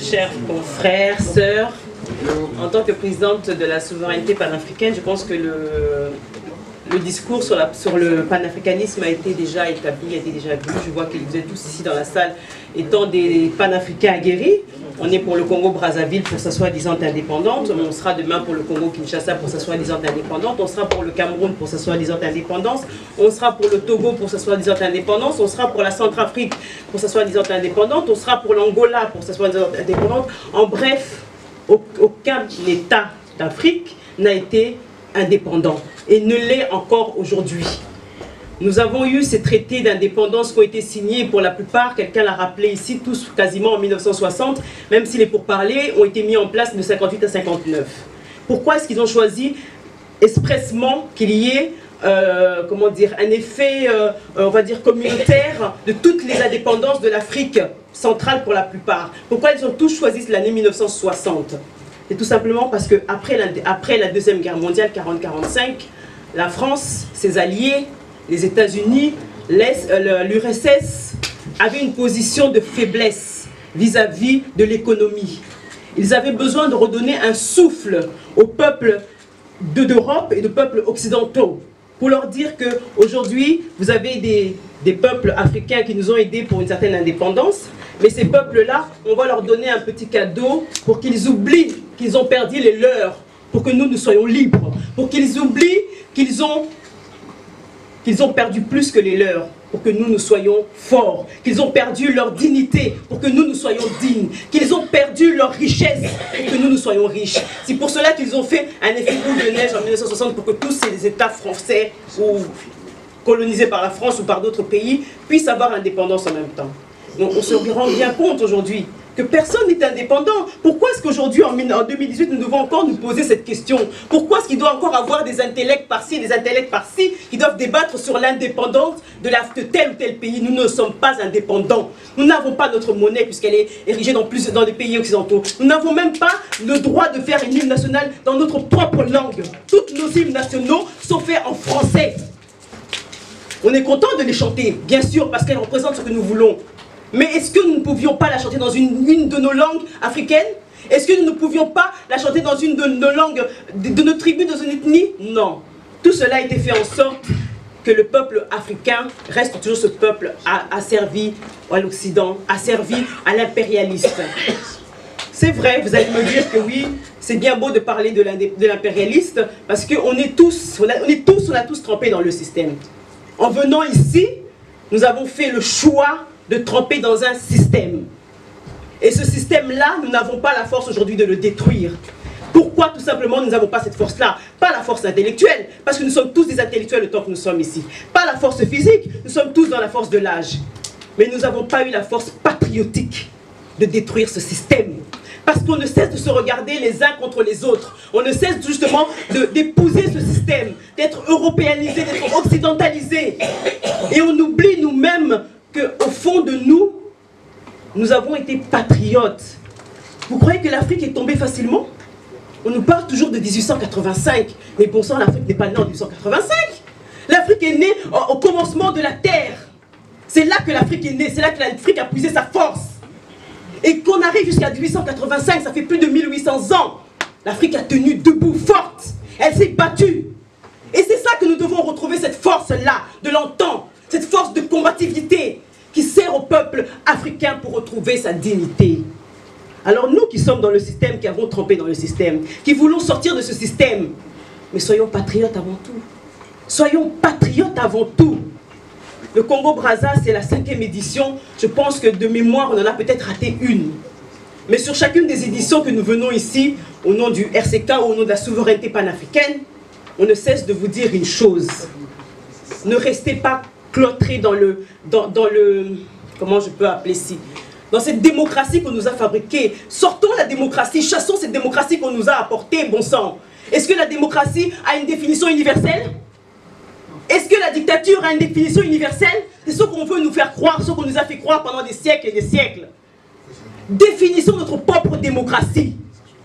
chers confrères, sœurs, en tant que présidente de la souveraineté panafricaine, je pense que le discours sur le panafricanisme a été déjà établi, a été déjà vu. Je vois que vous êtes tous ici dans la salle étant des panafricains aguerris. On est pour le Congo-Brazzaville pour sa soi-disant indépendante. On sera demain pour le Congo-Kinshasa pour sa soi-disant indépendante. On sera pour le Cameroun pour sa soi-disant indépendance. On sera pour le Togo pour sa soi-disant indépendance. On sera pour la Centrafrique pour sa soi-disant indépendante. On sera pour l'Angola pour sa soi-disant indépendante. En bref, aucun État d'Afrique n'a été indépendant et ne l'est encore aujourd'hui. Nous avons eu ces traités d'indépendance qui ont été signés pour la plupart, quelqu'un l'a rappelé ici, tous quasiment en 1960, même si les pourparlers ont été mis en place de 58 à 59. Pourquoi est-ce qu'ils ont choisi expressément qu'il y ait comment dire, un effet, on va dire, communautaire de toutes les indépendances de l'Afrique centrale pour la plupart? Pourquoi ils ont tous choisi l'année 1960? C'est tout simplement parce qu'après la Deuxième Guerre mondiale, 40-45, la France, ses alliés, les États-Unis, l'URSS avaient une position de faiblesse vis-à-vis de l'économie. Ils avaient besoin de redonner un souffle aux peuples d'Europe et de peuples occidentaux pour leur dire qu'aujourd'hui, vous avez des peuples africains qui nous ont aidés pour une certaine indépendance, mais ces peuples-là, on va leur donner un petit cadeau pour qu'ils oublient qu'ils ont perdu les leurs, pour que nous soyons libres, pour qu'ils oublient qu'ils ont perdu plus que les leurs, pour que nous soyons forts, qu'ils ont perdu leur dignité, pour que nous soyons dignes, qu'ils ont perdu leur richesse, pour que nous soyons riches. C'est pour cela qu'ils ont fait un effet boule de neige en 1960, pour que tous ces États français, ou colonisés par la France ou par d'autres pays, puissent avoir l'indépendance en même temps. Donc on se rend bien compte aujourd'hui que personne n'est indépendant. Pourquoi est-ce qu'aujourd'hui, en 2018, nous devons encore nous poser cette question? Pourquoi est-ce qu'il doit encore avoir des intellects par-ci, des intellects par-ci, qui doivent débattre sur l'indépendance de tel ou tel pays? Nous ne sommes pas indépendants. Nous n'avons pas notre monnaie, puisqu'elle est érigée dans des pays occidentaux. Nous n'avons même pas le droit de faire une hymne nationale dans notre propre langue. Toutes nos hymnes nationaux sont faits en français. On est content de les chanter, bien sûr, parce qu'elles représentent ce que nous voulons. Mais est-ce que nous ne pouvions pas la chanter dans une de nos langues africaines? Est-ce que nous ne pouvions pas la chanter dans une de nos langues, de nos tribus, de nos ethnies? Non. Tout cela a été fait en sorte que le peuple africain reste toujours ce peuple asservi à l'Occident, asservi à l'impérialiste. C'est vrai, vous allez me dire que oui, c'est bien beau de parler de l'impérialiste, parce qu'on est tous, on a tous trempé dans le système. En venant ici, nous avons fait le choix de tremper dans un système. Et ce système-là, nous n'avons pas la force aujourd'hui de le détruire. Pourquoi tout simplement nous n'avons pas cette force-là? Pas la force intellectuelle, parce que nous sommes tous des intellectuels le temps que nous sommes ici. Pas la force physique, nous sommes tous dans la force de l'âge. Mais nous n'avons pas eu la force patriotique de détruire ce système. Parce qu'on ne cesse de se regarder les uns contre les autres. On ne cesse justement d'épouser ce système, d'être européanisé, d'être occidentalisé. Et on oublie nous-mêmes qu'au fond de nous, nous avons été patriotes. Vous croyez que l'Afrique est tombée facilement? On nous parle toujours de 1885. Mais bon sang, l'Afrique n'est pas née en 1885. L'Afrique est née au commencement de la Terre. C'est là que l'Afrique est née, c'est là que l'Afrique a puisé sa force. Et qu'on arrive jusqu'à 1885, ça fait plus de 1800 ans. L'Afrique a tenu debout, forte. Elle s'est battue. Et c'est ça que nous devons retrouver, cette force-là, de l'antan, cette force de combativité qui sert au peuple africain pour retrouver sa dignité. Alors nous qui sommes dans le système, qui avons trempé dans le système, qui voulons sortir de ce système, mais soyons patriotes avant tout. Soyons patriotes avant tout. Le Congo-Brazza, c'est la 5e édition. Je pense que de mémoire, on en a peut-être raté une. Mais sur chacune des éditions que nous venons ici, au nom du RCK ou au nom de la souveraineté panafricaine, on ne cesse de vous dire une chose. Ne restez pas cloîtrés dans le comment je peux appeler ça, dans cette démocratie qu'on nous a fabriquée. Sortons la démocratie, chassons cette démocratie qu'on nous a apportée, bon sang. Est-ce que la démocratie a une définition universelle? Est-ce que la dictature a une définition universelle? C'est ce qu'on veut nous faire croire, ce qu'on nous a fait croire pendant des siècles et des siècles. Définissons notre propre démocratie.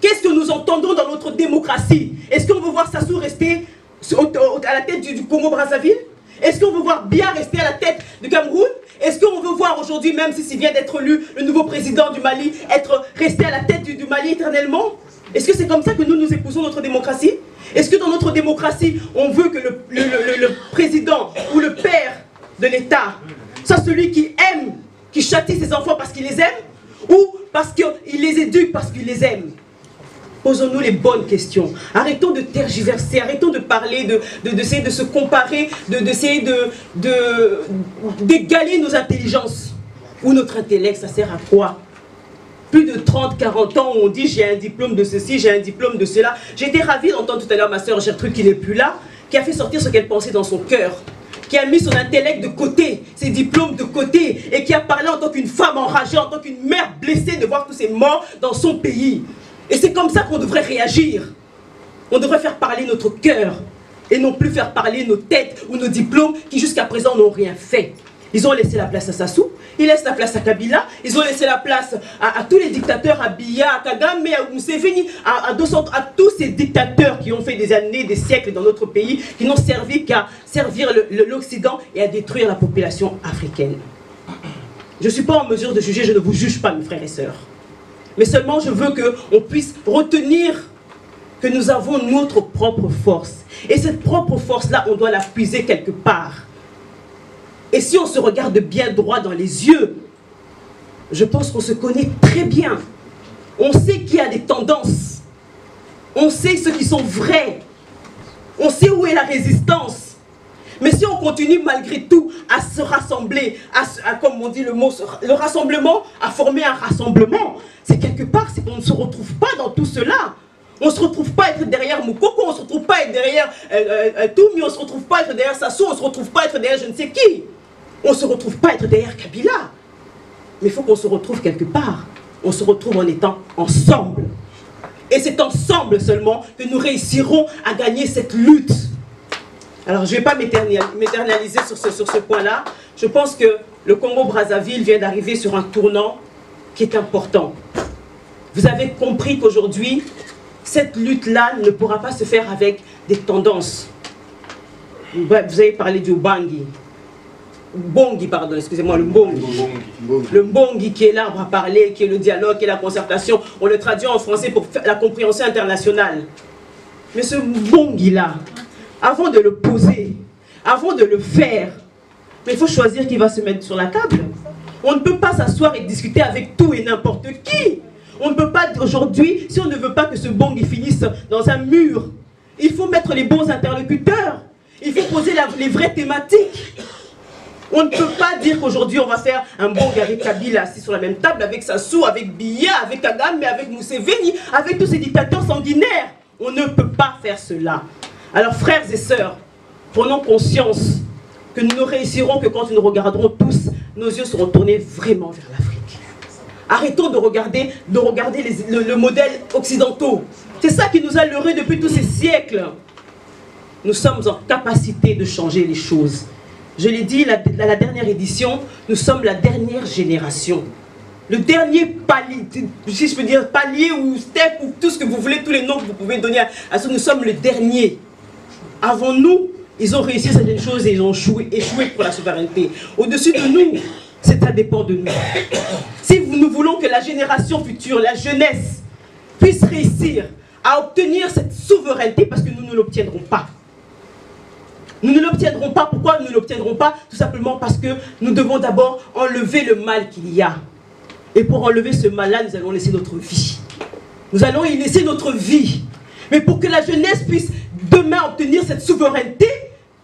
Qu'est-ce que nous entendons dans notre démocratie? Est-ce qu'on veut voir Sassou rester à la tête du Congo-Brazzaville? Est-ce qu'on veut voir Biya rester à la tête du Cameroun? Est-ce qu'on veut voir aujourd'hui, même s'il vient d'être élu, le nouveau président du Mali, rester à la tête du Mali éternellement? Est-ce que c'est comme ça que nous épousons notre démocratie? Est-ce que dans notre démocratie, on veut que le président ou le père de l'État soit celui qui aime, qui châtie ses enfants parce qu'il les aime, ou parce qu'il les éduque parce qu'il les aime? Posons-nous les bonnes questions. Arrêtons de tergiverser, arrêtons de parler, d'essayer de se comparer, d'essayer d'égaler nos intelligences. Ou notre intellect, ça sert à quoi? Plus de 30, 40 ans, on dit j'ai un diplôme de ceci, j'ai un diplôme de cela. J'ai été ravie d'entendre tout à l'heure ma soeur Gertrude, qui n'est plus là, qui a fait sortir ce qu'elle pensait dans son cœur, qui a mis son intellect de côté, ses diplômes de côté, et qui a parlé en tant qu'une femme enragée, en tant qu'une mère blessée de voir tous ces morts dans son pays. Et c'est comme ça qu'on devrait réagir. On devrait faire parler notre cœur et non plus faire parler nos têtes ou nos diplômes qui jusqu'à présent n'ont rien fait. Ils ont laissé la place à Sassou, ils laissent la place à Kabila, ils ont laissé la place à tous les dictateurs, à Biya, à Kagame, à Museveni, à tous ces dictateurs qui ont fait des années, des siècles dans notre pays, qui n'ont servi qu'à servir l'Occident et à détruire la population africaine. Je ne suis pas en mesure de juger, je ne vous juge pas, mes frères et sœurs. Mais seulement je veux qu'on puisse retenir que nous avons notre propre force. Et cette propre force-là, on doit la puiser quelque part. Et si on se regarde bien droit dans les yeux, je pense qu'on se connaît très bien. On sait qu'il y a des tendances. On sait ceux qui sont vrais. On sait où est la résistance. Mais si on continue malgré tout à se rassembler, comme on dit le rassemblement, à former un rassemblement, c'est quelque part, c'est qu'on ne se retrouve pas dans tout cela. On ne se retrouve pas à être derrière Moukoko, on ne se retrouve pas à être derrière Toumi, on ne se retrouve pas à être derrière Sassou, on ne se retrouve pas à être derrière je ne sais qui. On ne se retrouve pas à être derrière Kabila. Mais il faut qu'on se retrouve quelque part. On se retrouve en étant ensemble. Et c'est ensemble seulement que nous réussirons à gagner cette lutte. Alors, je ne vais pas m'éternaliser sur ce point-là. Je pense que le Congo-Brazzaville vient d'arriver sur un tournant qui est important. Vous avez compris qu'aujourd'hui, cette lutte-là ne pourra pas se faire avec des tendances. Vous avez parlé du Bangi. Bongi, pardon, excusez-moi, le Mbongi. Le Mbongi qui est l'arbre à parler, qui est le dialogue, qui est la concertation. On le traduit en français pour faire la compréhension internationale. Mais ce Mbongi-là, avant de le poser, avant de le faire, mais il faut choisir qui va se mettre sur la table. On ne peut pas s'asseoir et discuter avec tout et n'importe qui. On ne peut pas aujourd'hui, si on ne veut pas que ce Bongi finisse dans un mur, il faut mettre les bons interlocuteurs. Il faut poser les vraies thématiques. On ne peut pas dire qu'aujourd'hui on va faire un Bongi avec Kabila assis sur la même table, avec Sassou, avec Biya, avec Kagame, avec Museveni, avec tous ces dictateurs sanguinaires. On ne peut pas faire cela. Alors frères et sœurs, prenons conscience que nous ne réussirons que quand nous regarderons tous, nos yeux seront tournés vraiment vers l'Afrique. Arrêtons de regarder le modèle occidentaux. C'est ça qui nous a leurrés depuis tous ces siècles. Nous sommes en capacité de changer les choses. Je l'ai dit à la dernière édition, nous sommes la dernière génération. Le dernier palier, si je peux dire palier ou step ou tout ce que vous voulez, tous les noms que vous pouvez donner à ce, nous sommes le dernier. Avant nous, ils ont réussi certaines choses et ils ont échoué pour la souveraineté. Au-dessus de nous, ça dépend de nous. Si nous voulons que la génération future, la jeunesse, puisse réussir à obtenir cette souveraineté, parce que nous ne l'obtiendrons pas. Nous ne l'obtiendrons pas. Pourquoi nous ne l'obtiendrons pas? Tout simplement parce que nous devons d'abord enlever le mal qu'il y a. Et pour enlever ce mal-là, nous allons laisser notre vie. Nous allons y laisser notre vie. Mais pour que la jeunesse puisse demain obtenir cette souveraineté,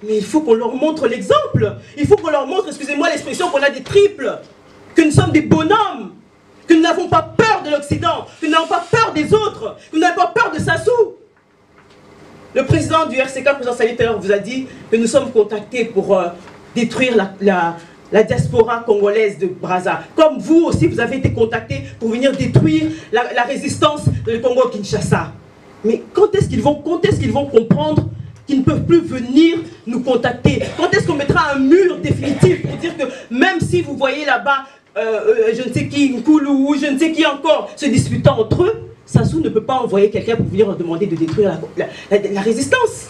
mais il faut qu'on leur montre l'exemple. Il faut qu'on leur montre, excusez-moi l'expression, qu'on a des triples. Que nous sommes des bonhommes. Que nous n'avons pas peur de l'Occident. Que nous n'avons pas peur des autres. Que nous n'avons pas peur de Sassou. Le président du RCK, le président sanitaire, vous a dit que nous sommes contactés pour détruire la diaspora congolaise de Brazza. Comme vous aussi, vous avez été contactés pour venir détruire la résistance du Congo-Kinshasa. Mais quand est-ce qu'ils vont comprendre qu'ils ne peuvent plus venir nous contacter? Quand est-ce qu'on mettra un mur définitif pour dire que même si vous voyez là-bas, je ne sais qui, Nkulu ou je ne sais qui encore, se disputant entre eux, Sassou ne peut pas envoyer quelqu'un pour venir leur demander de détruire la résistance.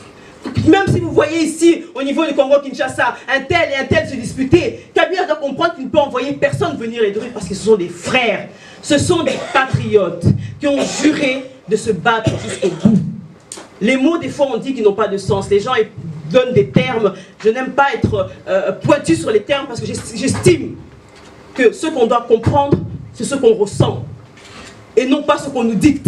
Même si vous voyez ici, au niveau du Congo-Kinshasa, un tel et un tel se disputer, Kabila doit comprendre qu'il ne peut envoyer personne venir les détruire parce que ce sont des frères. Ce sont des patriotes qui ont juré de se battre jusqu'au bout. Les mots, des fois, on dit qu'ils n'ont pas de sens. Les gens donnent des termes. Je n'aime pas être pointu sur les termes parce que j'estime que ce qu'on doit comprendre, c'est ce qu'on ressent et non pas ce qu'on nous dicte.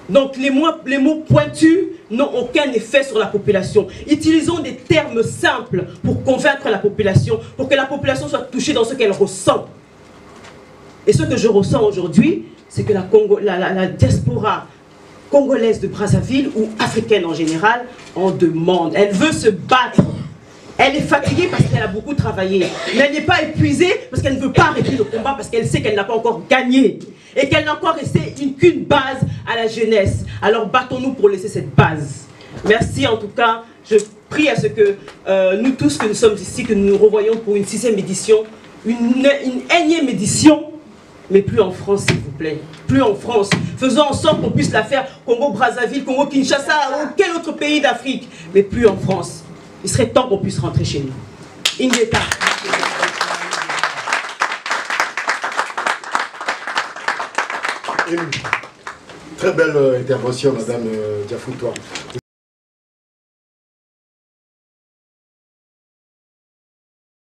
Donc les mots pointus n'ont aucun effet sur la population. Utilisons des termes simples pour convaincre la population, pour que la population soit touchée dans ce qu'elle ressent. Et ce que je ressens aujourd'hui, c'est que la diaspora congolaise de Brazzaville, ou africaine en général, en demande. Elle veut se battre. Elle est fatiguée parce qu'elle a beaucoup travaillé. Mais elle n'est pas épuisée parce qu'elle ne veut pas arrêter le combat, parce qu'elle sait qu'elle n'a pas encore gagné. Et qu'elle n'a encore resté qu'une base à la jeunesse. Alors battons-nous pour laisser cette base. Merci en tout cas. Je prie à ce que nous tous que nous sommes ici, que nous nous revoyons pour une 6e édition, une énième édition, mais plus en France, s'il vous plaît. Plus en France. Faisons en sorte qu'on puisse la faire Congo-Brazzaville, Congo-Kinshasa, ou quel autre pays d'Afrique, mais plus en France. Il serait temps qu'on puisse rentrer chez nous. Ingeta. Très belle intervention, Madame Diafoutoua.